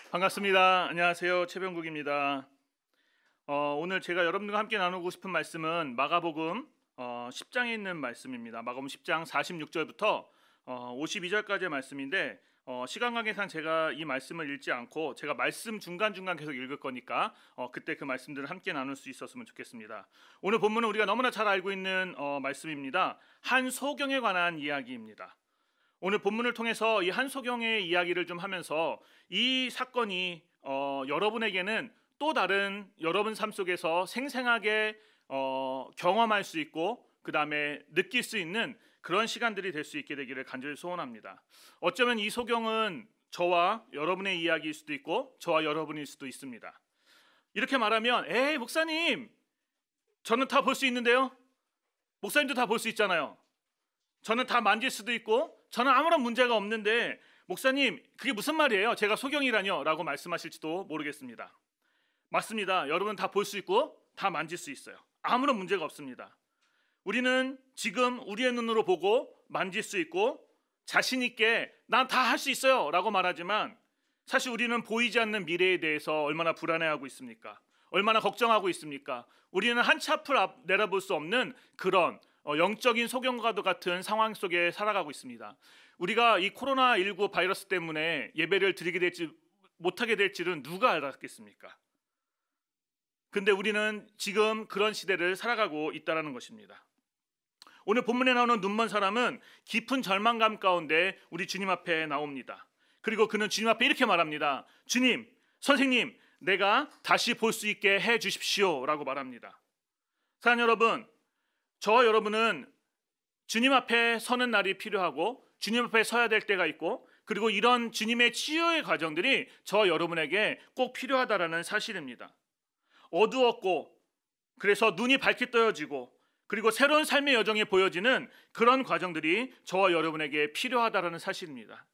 반갑습니다. 안녕하세요. 최병국입니다. 오늘 제가 여러분들과 함께 나누고 싶은 말씀은 마가복음 10장에 있는 말씀입니다. 마가복음 10장 46절부터 52절까지의 말씀인데 시간 관계상 제가 이 말씀을 읽지 않고 제가 말씀 중간중간 계속 읽을 거니까 그때 그 말씀들을 함께 나눌 수 있었으면 좋겠습니다. 오늘 본문은 우리가 너무나 잘 알고 있는 말씀입니다. 한 소경에 관한 이야기입니다. 오늘 본문을 통해서 이 한소경의 이야기를 좀 하면서 이 사건이 여러분에게는 또 다른 여러분 삶 속에서 생생하게 경험할 수 있고 그 다음에 느낄 수 있는 그런 시간들이 될 수 있게 되기를 간절히 소원합니다. 어쩌면 이 소경은 저와 여러분의 이야기일 수도 있고 저와 여러분일 수도 있습니다. 이렇게 말하면 에이 목사님 저는 다 볼 수 있는데요. 목사님도 다 볼 수 있잖아요. 저는 다 만질 수도 있고 저는 아무런 문제가 없는데 목사님 그게 무슨 말이에요? 제가 소경이라뇨? 라고 말씀하실지도 모르겠습니다. 맞습니다. 여러분 다 볼 수 있고 다 만질 수 있어요. 아무런 문제가 없습니다. 우리는 지금 우리의 눈으로 보고 만질 수 있고 자신 있게 난 다 할 수 있어요 라고 말하지만 사실 우리는 보이지 않는 미래에 대해서 얼마나 불안해하고 있습니까? 얼마나 걱정하고 있습니까? 우리는 한 치 앞을 내다볼 수 없는 그런 영적인 소경과도 같은 상황 속에 살아가고 있습니다. 우리가 이 코로나19 바이러스 때문에 예배를 드리게 될지 못하게 될지는 누가 알았겠습니까? 근데 우리는 지금 그런 시대를 살아가고 있다는 것입니다. 오늘 본문에 나오는 눈먼 사람은 깊은 절망감 가운데 우리 주님 앞에 나옵니다. 그리고 그는 주님 앞에 이렇게 말합니다. 주님, 선생님, 내가 다시 볼 수 있게 해 주십시오 라고 말합니다. 사랑하는 여러분, 저와 여러분은 주님 앞에 서는 날이 필요하고 주님 앞에 서야 될 때가 있고 그리고 이런 주님의 치유의 과정들이 저와 여러분에게 꼭 필요하다라는 사실입니다. 어두웠고 그래서 눈이 밝게 떠여지고 그리고 새로운 삶의 여정이 보여지는 그런 과정들이 저와 여러분에게 필요하다라는 사실입니다.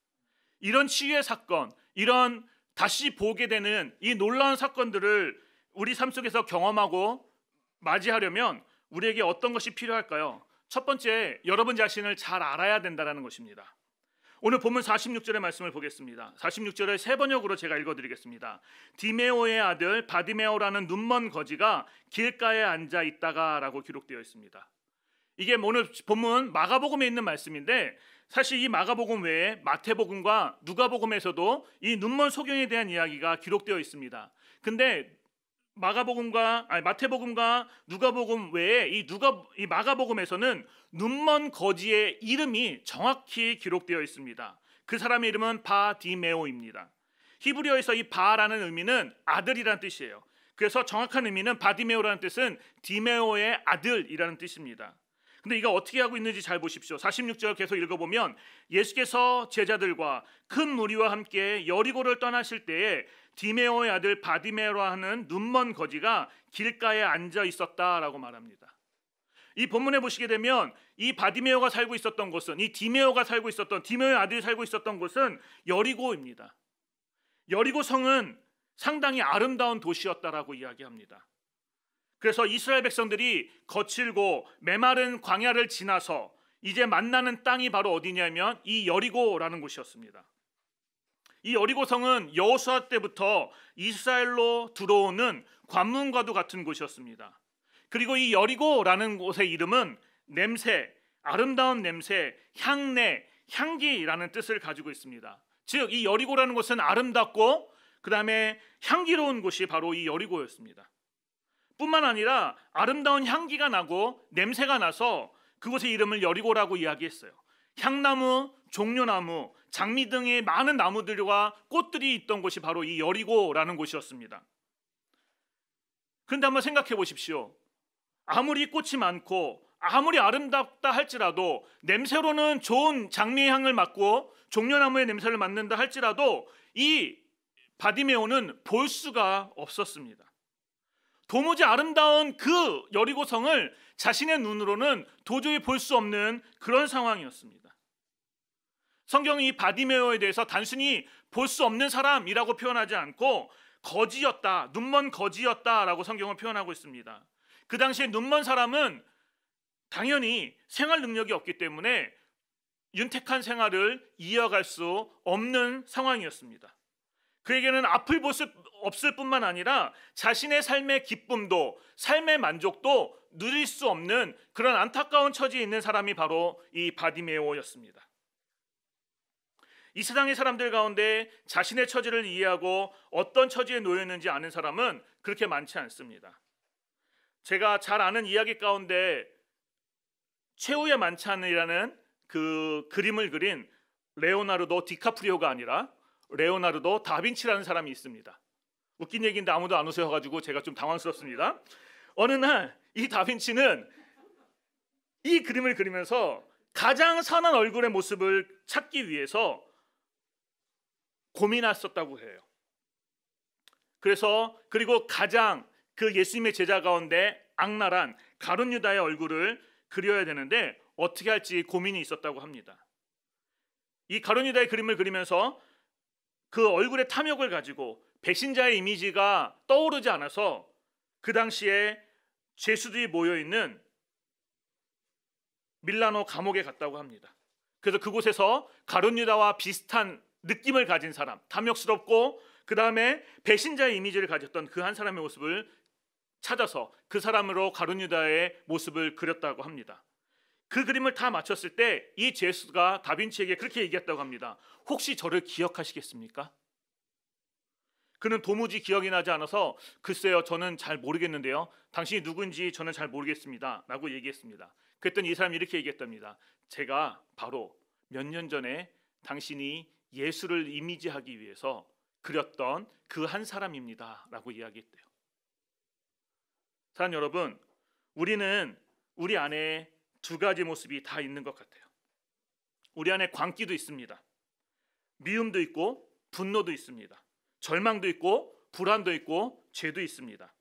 이런 치유의 사건, 이런 다시 보게 되는 이 놀라운 사건들을 우리 삶 속에서 경험하고 맞이하려면 우리에게 어떤 것이 필요할까요? 첫 번째, 여러분 자신을 잘 알아야 된다는 것입니다. 오늘 본문 46절의 말씀을 보겠습니다. 46절을 세 번역으로 제가 읽어드리겠습니다. 디메오의 아들 바디메오라는 눈먼 거지가 길가에 앉아 있다가 라고 기록되어 있습니다. 이게 오늘 본문 마가복음에 있는 말씀인데 사실 이 마가복음 외에 마태복음과 누가복음에서도 이 눈먼 소경에 대한 이야기가 기록되어 있습니다. 근데 마태복음과 누가복음 외에 이 마가복음에서는 눈먼 거지의 이름이 정확히 기록되어 있습니다. 그 사람의 이름은 바디메오입니다. 히브리어에서 이 바라는 의미는 아들이라는 뜻이에요. 그래서 정확한 의미는 바디메오라는 뜻은 디메오의 아들이라는 뜻입니다. 근데 이거 어떻게 하고 있는지 잘 보십시오. 46절 계속 읽어보면 예수께서 제자들과 큰 무리와 함께 여리고를 떠나실 때에 디메오의 아들 바디메오라 하는 눈먼 거지가 길가에 앉아 있었다라고 말합니다. 이 본문에 보시게 되면 이 바디메오가 살고 있었던 곳은 디메오의 아들이 살고 있었던 곳은 여리고입니다. 여리고 성은 상당히 아름다운 도시였다라고 이야기합니다. 그래서 이스라엘 백성들이 거칠고 메마른 광야를 지나서 이제 만나는 땅이 바로 어디냐면 이 여리고라는 곳이었습니다. 이 여리고성은 여호수아 때부터 이스라엘로 들어오는 관문과도 같은 곳이었습니다. 그리고 이 여리고라는 곳의 이름은 냄새, 아름다운 냄새, 향내, 향기라는 뜻을 가지고 있습니다. 즉 이 여리고라는 곳은 아름답고 그 다음에 향기로운 곳이 바로 이 여리고였습니다. 뿐만 아니라 아름다운 향기가 나고 냄새가 나서 그곳의 이름을 여리고라고 이야기했어요. 향나무, 종려나무, 장미 등의 많은 나무들과 꽃들이 있던 곳이 바로 이 여리고라는 곳이었습니다. 그런데 한번 생각해 보십시오. 아무리 꽃이 많고 아무리 아름답다 할지라도 냄새로는 좋은 장미의 향을 맡고 종려나무의 냄새를 맡는다 할지라도 이 바디메오는 볼 수가 없었습니다. 도무지 아름다운 그 여리고성을 자신의 눈으로는 도저히 볼 수 없는 그런 상황이었습니다. 성경이 이 바디메오에 대해서 단순히 볼 수 없는 사람이라고 표현하지 않고 거지였다, 눈먼 거지였다라고 성경은 표현하고 있습니다. 그 당시에 눈먼 사람은 당연히 생활 능력이 없기 때문에 윤택한 생활을 이어갈 수 없는 상황이었습니다. 그에게는 앞을 볼 수 없을 뿐만 아니라 자신의 삶의 기쁨도 삶의 만족도 누릴 수 없는 그런 안타까운 처지에 있는 사람이 바로 이 바디메오였습니다. 이 세상의 사람들 가운데 자신의 처지를 이해하고 어떤 처지에 놓여 있는지 아는 사람은 그렇게 많지 않습니다. 제가 잘 아는 이야기 가운데 최후의 만찬이라는 그 그림을 그린 레오나르도 디카프리오가 아니라 레오나르도 다빈치라는 사람이 있습니다. 웃긴 얘기인데 아무도 안 웃어가지고 제가 좀 당황스럽습니다. 어느 날 이 다빈치는 이 그림을 그리면서 가장 선한 얼굴의 모습을 찾기 위해서 고민했었다고 해요. 그리고 가장 그 예수님의 제자 가운데 악랄한 가룟 유다의 얼굴을 그려야 되는데 어떻게 할지 고민이 있었다고 합니다. 이 가룟 유다의 그림을 그리면서 그 얼굴의 탐욕을 가지고 배신자의 이미지가 떠오르지 않아서 그 당시에 죄수들이 모여있는 밀라노 감옥에 갔다고 합니다. 그래서 그곳에서 가룟 유다와 비슷한 느낌을 가진 사람, 탐욕스럽고 그 다음에 배신자의 이미지를 가졌던 그 한 사람의 모습을 찾아서 그 사람으로 가룟 유다의 모습을 그렸다고 합니다. 그 그림을 다 마쳤을 때 이 죄수가 다빈치에게 그렇게 얘기했다고 합니다. 혹시 저를 기억하시겠습니까? 그는 도무지 기억이 나지 않아서 글쎄요, 저는 잘 모르겠는데요. 당신이 누군지 저는 잘 모르겠습니다. 라고 얘기했습니다. 그랬더니 이 사람이 이렇게 얘기했답니다. 제가 바로 몇 년 전에 당신이 예수를 이미지하기 위해서 그렸던 그 한 사람입니다. 라고 이야기했대요. 사랑하는 여러분, 우리는 우리 안에 두 가지 모습이 다 있는 것 같아요. 우리 안에 광기도 있습니다. 미움도 있고 분노도 있습니다. 절망도 있고 불안도 있고 죄도 있습니다.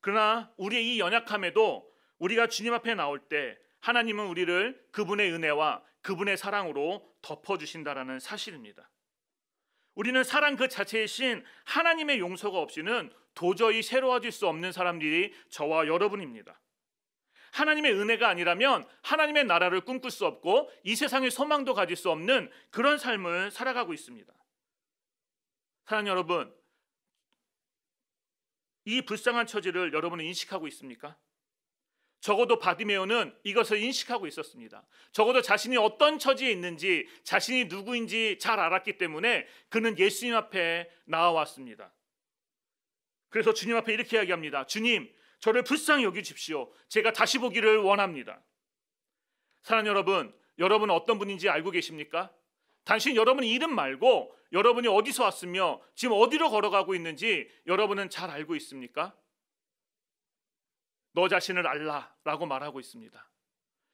그러나 우리의 이 연약함에도 우리가 주님 앞에 나올 때 하나님은 우리를 그분의 은혜와 그분의 사랑으로 덮어주신다라는 사실입니다. 우리는 사랑 그 자체이신 하나님의 용서가 없이는 도저히 새로워질 수 없는 사람들이 저와 여러분입니다. 하나님의 은혜가 아니라면 하나님의 나라를 꿈꿀 수 없고 이 세상의 소망도 가질 수 없는 그런 삶을 살아가고 있습니다. 사랑하는 여러분, 이 불쌍한 처지를 여러분은 인식하고 있습니까? 적어도 바디메오는 이것을 인식하고 있었습니다. 적어도 자신이 어떤 처지에 있는지, 자신이 누구인지 잘 알았기 때문에 그는 예수님 앞에 나와왔습니다. 그래서 주님 앞에 이렇게 이야기합니다. 주님, 저를 불쌍히 여기십시오. 제가 다시 보기를 원합니다. 사랑하는 여러분, 여러분은 어떤 분인지 알고 계십니까? 단순히 여러분 이름 말고 여러분이 어디서 왔으며 지금 어디로 걸어가고 있는지 여러분은 잘 알고 있습니까? 너 자신을 알라라고 말하고 있습니다.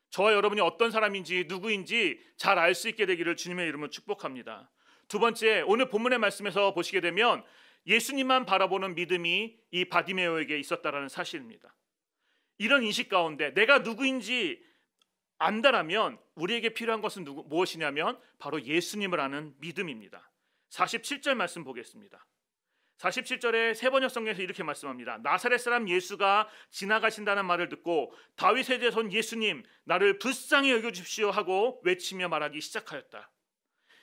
저와 여러분이 어떤 사람인지 누구인지 잘 알 수 있게 되기를 주님의 이름으로 축복합니다. 두 번째, 오늘 본문의 말씀에서 보시게 되면 예수님만 바라보는 믿음이 이 바디메오에게 있었다라는 사실입니다. 이런 인식 가운데 내가 누구인지 안다라면 우리에게 필요한 것은 무엇이냐면 바로 예수님을 아는 믿음입니다. 47절 말씀 보겠습니다. 47절에 세번역 성경에서 이렇게 말씀합니다. 나사렛 사람 예수가 지나가신다는 말을 듣고 다윗의 자손 예수님, 나를 불쌍히 여겨주십시오 하고 외치며 말하기 시작하였다.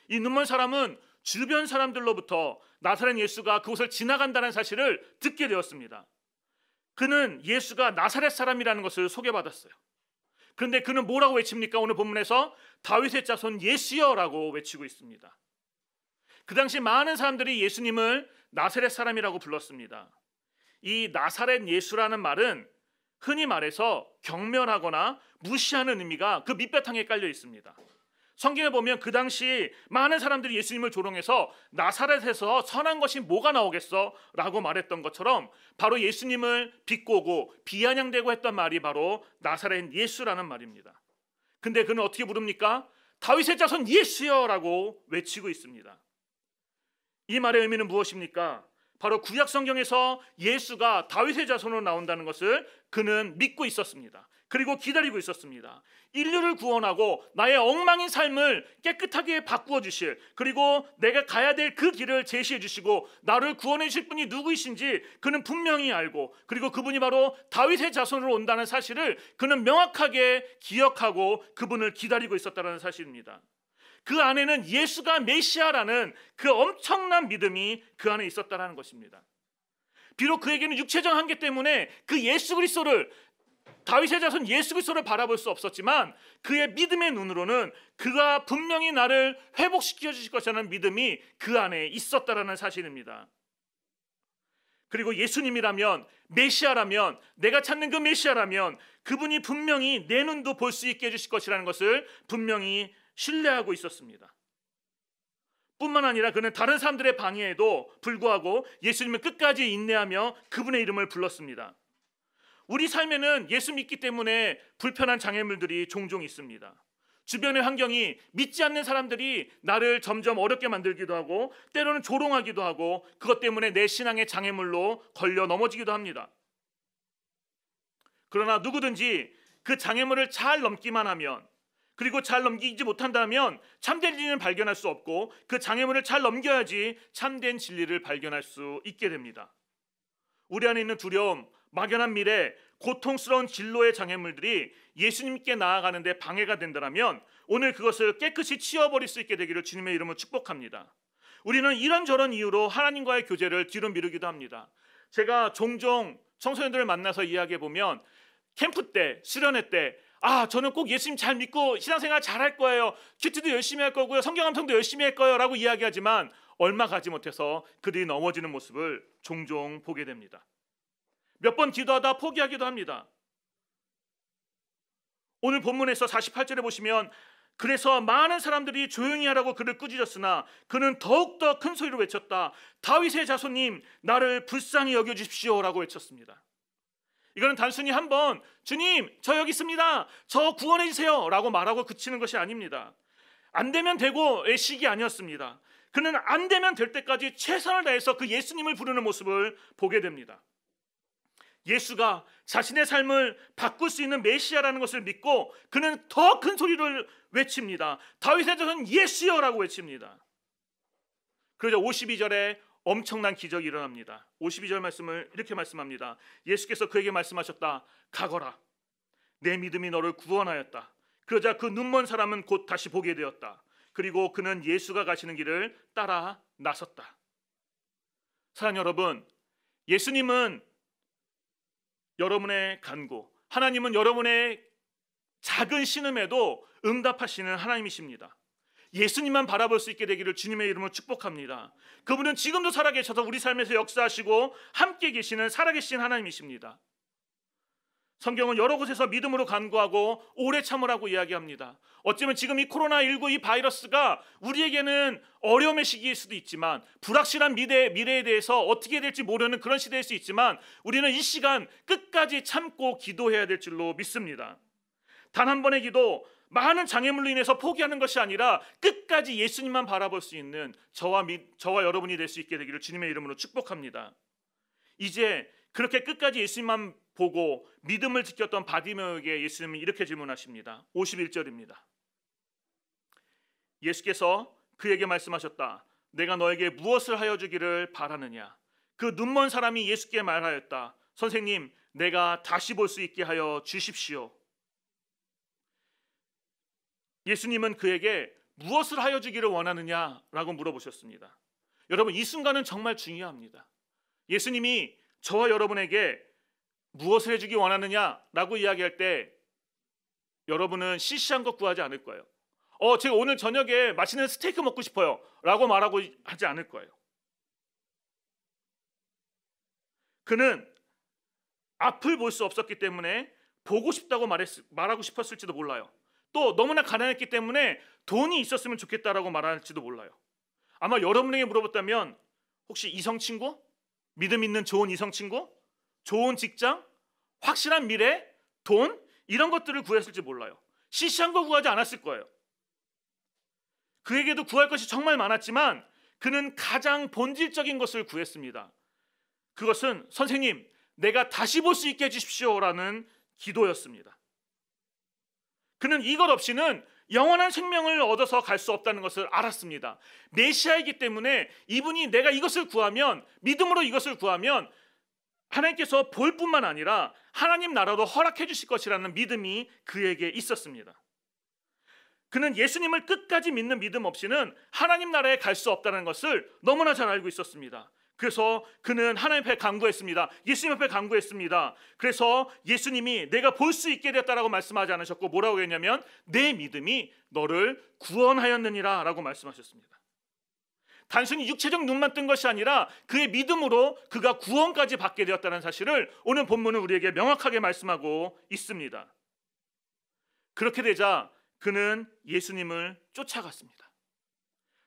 이 눈먼 사람은 주변 사람들로부터 나사렛 예수가 그곳을 지나간다는 사실을 듣게 되었습니다. 그는 예수가 나사렛 사람이라는 것을 소개받았어요. 그런데 그는 뭐라고 외칩니까? 오늘 본문에서 다윗의 자손 예수여라고 외치고 있습니다. 그 당시 많은 사람들이 예수님을 나사렛 사람이라고 불렀습니다. 이 나사렛 예수라는 말은 흔히 말해서 경멸하거나 무시하는 의미가 그 밑바탕에 깔려 있습니다. 성경에 보면 그 당시 많은 사람들이 예수님을 조롱해서 나사렛에서 선한 것이 뭐가 나오겠어? 라고 말했던 것처럼 바로 예수님을 비꼬고 비아냥대고 했던 말이 바로 나사렛 예수라는 말입니다. 근데 그는 어떻게 부릅니까? 다윗의 자손 예수여 라고 외치고 있습니다. 이 말의 의미는 무엇입니까? 바로 구약 성경에서 예수가 다윗의 자손으로 나온다는 것을 그는 믿고 있었습니다. 그리고 기다리고 있었습니다. 인류를 구원하고 나의 엉망인 삶을 깨끗하게 바꾸어 주실, 그리고 내가 가야 될 그 길을 제시해 주시고 나를 구원해 주실 분이 누구이신지 그는 분명히 알고, 그리고 그분이 바로 다윗의 자손으로 온다는 사실을 그는 명확하게 기억하고 그분을 기다리고 있었다는 사실입니다. 그 안에는 예수가 메시아라는 그 엄청난 믿음이 그 안에 있었다라는 것입니다. 비록 그에게는 육체적 한계 때문에 그 예수 그리스도를, 다윗의 자손 예수 그리스도를 바라볼 수 없었지만 그의 믿음의 눈으로는 그가 분명히 나를 회복시켜 주실 것이라는 믿음이 그 안에 있었다라는 사실입니다. 그리고 예수님이라면, 메시아라면, 내가 찾는 그 메시아라면 그분이 분명히 내 눈도 볼 수 있게 해주실 것이라는 것을 분명히 신뢰하고 있었습니다. 뿐만 아니라 그는 다른 사람들의 방해에도 불구하고 예수님을 끝까지 인내하며 그분의 이름을 불렀습니다. 우리 삶에는 예수 믿기 때문에 불편한 장애물들이 종종 있습니다. 주변의 환경이, 믿지 않는 사람들이 나를 점점 어렵게 만들기도 하고 때로는 조롱하기도 하고 그것 때문에 내 신앙의 장애물로 걸려 넘어지기도 합니다. 그러나 누구든지 그 장애물을 잘 넘기만 하면, 그리고 잘 넘기지 못한다면 참된 진리는 발견할 수 없고 그 장애물을 잘 넘겨야지 참된 진리를 발견할 수 있게 됩니다. 우리 안에 있는 두려움, 막연한 미래, 고통스러운 진로의 장애물들이 예수님께 나아가는데 방해가 된다면 오늘 그것을 깨끗이 치워버릴 수 있게 되기를 주님의 이름으로 축복합니다. 우리는 이런저런 이유로 하나님과의 교제를 뒤로 미루기도 합니다. 제가 종종 청소년들을 만나서 이야기해보면 캠프 때, 수련회 때 저는 꼭 예수님 잘 믿고 신앙생활 잘 할 거예요. 큐티도 열심히 할 거고요. 성경 암송도 열심히 할 거예요 라고 이야기하지만 얼마 가지 못해서 그들이 넘어지는 모습을 종종 보게 됩니다. 몇 번 기도하다 포기하기도 합니다. 오늘 본문에서 48절에 보시면 그래서 많은 사람들이 조용히 하라고 그를 꾸짖었으나 그는 더욱더 큰 소리로 외쳤다. 다윗의 자손님, 나를 불쌍히 여겨주십시오 라고 외쳤습니다. 이거는 단순히 한번 주님 저 여기 있습니다, 저 구원해 주세요 라고 말하고 그치는 것이 아닙니다. 안 되면 되고의 식이 아니었습니다. 그는 안 되면 될 때까지 최선을 다해서 그 예수님을 부르는 모습을 보게 됩니다. 예수가 자신의 삶을 바꿀 수 있는 메시아라는 것을 믿고 그는 더 큰 소리를 외칩니다. 다윗의 자손 예수여라고 외칩니다. 그러자 52절에 엄청난 기적이 일어납니다. 52절 말씀을 이렇게 말씀합니다. 예수께서 그에게 말씀하셨다. 가거라. 내 믿음이 너를 구원하였다. 그러자 그 눈먼 사람은 곧 다시 보게 되었다. 그리고 그는 예수가 가시는 길을 따라 나섰다. 사랑하는 여러분, 예수님은 여러분의 간구, 하나님은 여러분의 작은 신음에도 응답하시는 하나님이십니다. 예수님만 바라볼 수 있게 되기를 주님의 이름으로 축복합니다. 그분은 지금도 살아계셔서 우리 삶에서 역사하시고 함께 계시는 살아계신 하나님이십니다. 성경은 여러 곳에서 믿음으로 간구하고 오래 참으라고 이야기합니다. 어쩌면 지금 이 코로나19 이 바이러스가 우리에게는 어려움의 시기일 수도 있지만, 불확실한 미래에 대해서 어떻게 될지 모르는 그런 시대일 수 있지만 우리는 이 시간 끝까지 참고 기도해야 될 줄로 믿습니다. 단 한 번의 기도, 많은 장애물로 인해서 포기하는 것이 아니라 끝까지 예수님만 바라볼 수 있는 저와 여러분이 될 수 있게 되기를 주님의 이름으로 축복합니다. 이제 그렇게 끝까지 예수님만 보고 믿음을 지켰던 바디메오에게 예수님은 이렇게 질문하십니다. 51절입니다. 예수께서 그에게 말씀하셨다. 내가 너에게 무엇을 하여 주기를 바라느냐? 그 눈먼 사람이 예수께 말하였다. 선생님, 내가 다시 볼 수 있게 하여 주십시오. 예수님은 그에게 무엇을 하여 주기를 원하느냐라고 물어보셨습니다. 여러분, 이 순간은 정말 중요합니다. 예수님이 저와 여러분에게 무엇을 해주기 원하느냐라고 이야기할 때 여러분은 시시한 것 구하지 않을 거예요. 제가 오늘 저녁에 맛있는 스테이크 먹고 싶어요 라고 말하고 하지 않을 거예요. 그는 앞을 볼 수 없었기 때문에 보고 싶다고 말하고 싶었을지도 몰라요. 또 너무나 가난했기 때문에 돈이 있었으면 좋겠다라고 말할지도 몰라요. 아마 여러분에게 물어봤다면 혹시 이성 친구? 믿음 있는 좋은 이성 친구? 좋은 직장? 확실한 미래? 돈? 이런 것들을 구했을지 몰라요. 시시한 거 구하지 않았을 거예요. 그에게도 구할 것이 정말 많았지만 그는 가장 본질적인 것을 구했습니다. 그것은 선생님, 내가 다시 볼 수 있게 해주십시오라는 기도였습니다. 그는 이것 없이는 영원한 생명을 얻어서 갈 수 없다는 것을 알았습니다. 메시아이기 때문에 이분이 내가 이것을 구하면, 믿음으로 이것을 구하면 하나님께서 볼 뿐만 아니라 하나님 나라도 허락해 주실 것이라는 믿음이 그에게 있었습니다. 그는 예수님을 끝까지 믿는 믿음 없이는 하나님 나라에 갈 수 없다는 것을 너무나 잘 알고 있었습니다. 그래서 그는 하나님 앞에 간구했습니다. 예수님 앞에 간구했습니다. 그래서 예수님이 내가 볼 수 있게 됐다라고 말씀하지 않으셨고 뭐라고 했냐면 내 믿음이 너를 구원하였느니라 라고 말씀하셨습니다. 단순히 육체적 눈만 뜬 것이 아니라 그의 믿음으로 그가 구원까지 받게 되었다는 사실을 오늘 본문은 우리에게 명확하게 말씀하고 있습니다. 그렇게 되자 그는 예수님을 쫓아갔습니다.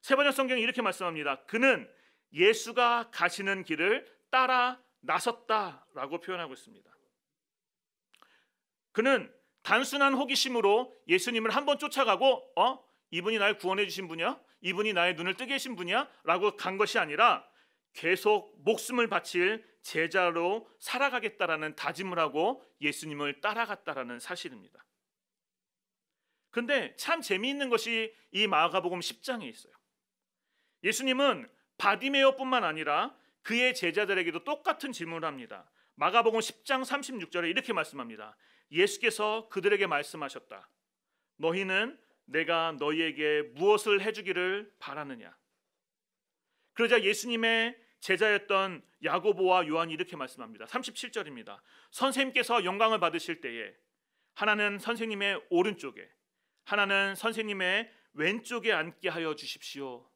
세번역 성경이 이렇게 말씀합니다. 그는 예수가 가시는 길을 따라 나섰다라고 표현하고 있습니다. 그는 단순한 호기심으로 예수님을 한번 쫓아가고 이분이 날 구원해 주신 분이야? 이분이 나의 눈을 뜨게 하신 분이야? 라고 간 것이 아니라 계속 목숨을 바칠 제자로 살아가겠다라는 다짐을 하고 예수님을 따라갔다라는 사실입니다. 근데 참 재미있는 것이 이 마가복음 10장에 있어요. 예수님은 바디메오뿐만 아니라 그의 제자들에게도 똑같은 질문을 합니다. 마가복음 10장 36절에 이렇게 말씀합니다. 예수께서 그들에게 말씀하셨다. 너희는 내가 너희에게 무엇을 해주기를 바라느냐? 그러자 예수님의 제자였던 야고보와 요한이 이렇게 말씀합니다. 37절입니다. 선생님께서 영광을 받으실 때에 하나는 선생님의 오른쪽에 하나는 선생님의 왼쪽에 앉게 하여 주십시오.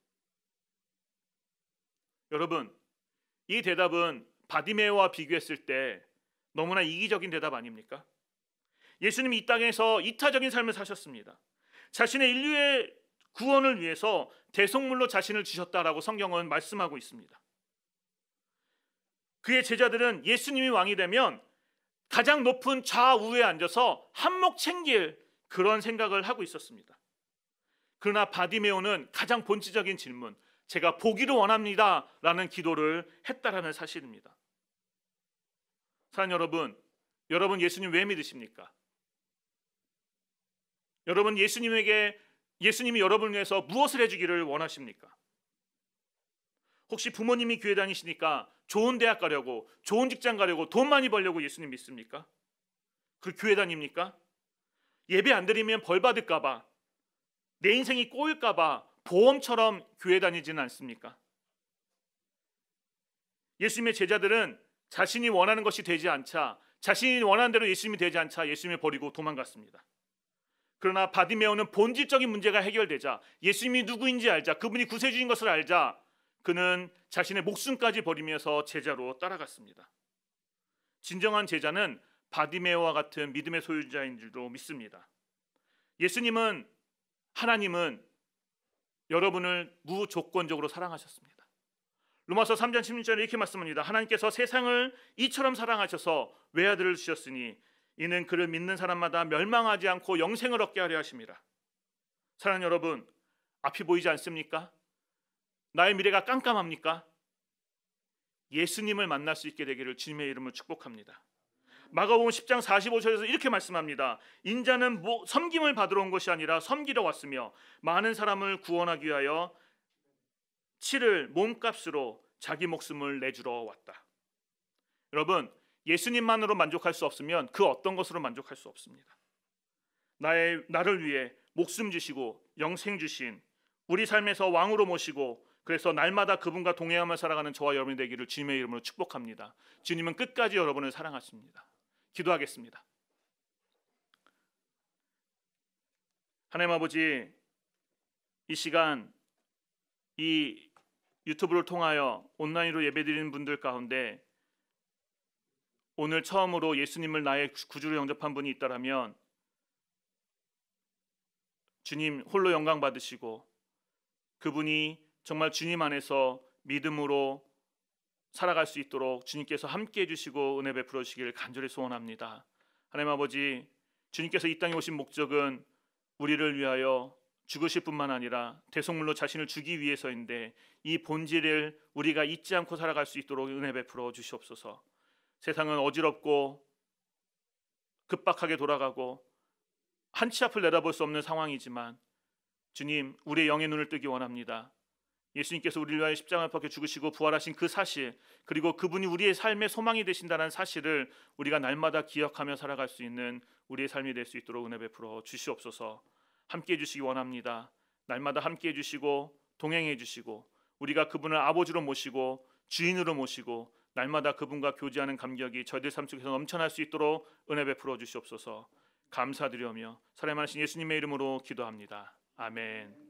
여러분, 이 대답은 바디메오와 비교했을 때 너무나 이기적인 대답 아닙니까? 예수님이 이 땅에서 이타적인 삶을 사셨습니다. 자신의 인류의 구원을 위해서 대속물로 자신을 주셨다라고 성경은 말씀하고 있습니다. 그의 제자들은 예수님이 왕이 되면 가장 높은 좌우에 앉아서 한몫 챙길 그런 생각을 하고 있었습니다. 그러나 바디메오는 가장 본질적인 질문, 제가 보기를 원합니다 라는 기도를 했다라는 사실입니다. 사랑하는 여러분, 여러분 예수님 왜 믿으십니까? 여러분 예수님이 여러분을 위해서 무엇을 해주기를 원하십니까? 혹시 부모님이 교회 다니시니까 좋은 대학 가려고, 좋은 직장 가려고, 돈 많이 벌려고 예수님 믿습니까? 그 교회 다닙니까? 예배 안 드리면 벌 받을까 봐, 내 인생이 꼬일까 봐 보험처럼 교회 다니지는 않습니까? 예수님의 제자들은 자신이 원하는 것이 되지 않자, 자신이 원하는 대로 예수님이 되지 않자 예수님을 버리고 도망갔습니다. 그러나 바디메오는 본질적인 문제가 해결되자, 예수님이 누구인지 알자, 그분이 구세주인 것을 알자 그는 자신의 목숨까지 버리면서 제자로 따라갔습니다. 진정한 제자는 바디메오와 같은 믿음의 소유자인 줄도 믿습니다. 예수님은, 하나님은 여러분을 무조건적으로 사랑하셨습니다. 로마서 3장 16절에 이렇게 말씀합니다. 하나님께서 세상을 이처럼 사랑하셔서 외아들을 주셨으니 이는 그를 믿는 사람마다 멸망하지 않고 영생을 얻게 하려 하심이라. 사랑하는 여러분, 앞이 보이지 않습니까? 나의 미래가 깜깜합니까? 예수님을 만날 수 있게 되기를 주님의 이름으로 축복합니다. 마가복음 10장 45절에서 이렇게 말씀합니다. 인자는 섬김을 받으러 온 것이 아니라 섬기러 왔으며 많은 사람을 구원하기 위하여 치를 몸값으로 자기 목숨을 내주러 왔다. 여러분, 예수님만으로 만족할 수 없으면 그 어떤 것으로 만족할 수 없습니다. 나를 위해 목숨 주시고 영생 주신 우리 삶에서 왕으로 모시고 그래서 날마다 그분과 동행하며 살아가는 저와 여러분이 되기를 주님의 이름으로 축복합니다. 주님은 끝까지 여러분을 사랑하십니다. 기도하겠습니다. 하나님 아버지, 이 시간 이 유튜브를 통하여 온라인으로 예배드리는 분들 가운데 오늘 처음으로 예수님을 나의 구주로 영접한 분이 있다라면 주님 홀로 영광 받으시고 그분이 정말 주님 안에서 믿음으로 살아갈 수 있도록 주님께서 함께해 주시고 은혜 베풀어 주시기를 간절히 소원합니다. 하나님 아버지, 주님께서 이 땅에 오신 목적은 우리를 위하여 죽으실 뿐만 아니라 대속물로 자신을 주기 위해서인데 이 본질을 우리가 잊지 않고 살아갈 수 있도록 은혜 베풀어 주시옵소서. 세상은 어지럽고 급박하게 돌아가고 한 치 앞을 내다볼 수 없는 상황이지만 주님, 우리의 영의 눈을 뜨기 원합니다. 예수님께서 우리를 위하여 십자가에 박혀 죽으시고 부활하신 그 사실, 그리고 그분이 우리의 삶의 소망이 되신다는 사실을 우리가 날마다 기억하며 살아갈 수 있는 우리의 삶이 될 수 있도록 은혜 베풀어 주시옵소서. 함께해 주시기 원합니다. 날마다 함께해 주시고 동행해 주시고 우리가 그분을 아버지로 모시고 주인으로 모시고 날마다 그분과 교제하는 감격이 저희들 삶 속에서 넘쳐날 수 있도록 은혜 베풀어 주시옵소서. 감사드리며 사랑하신 예수님의 이름으로 기도합니다. 아멘.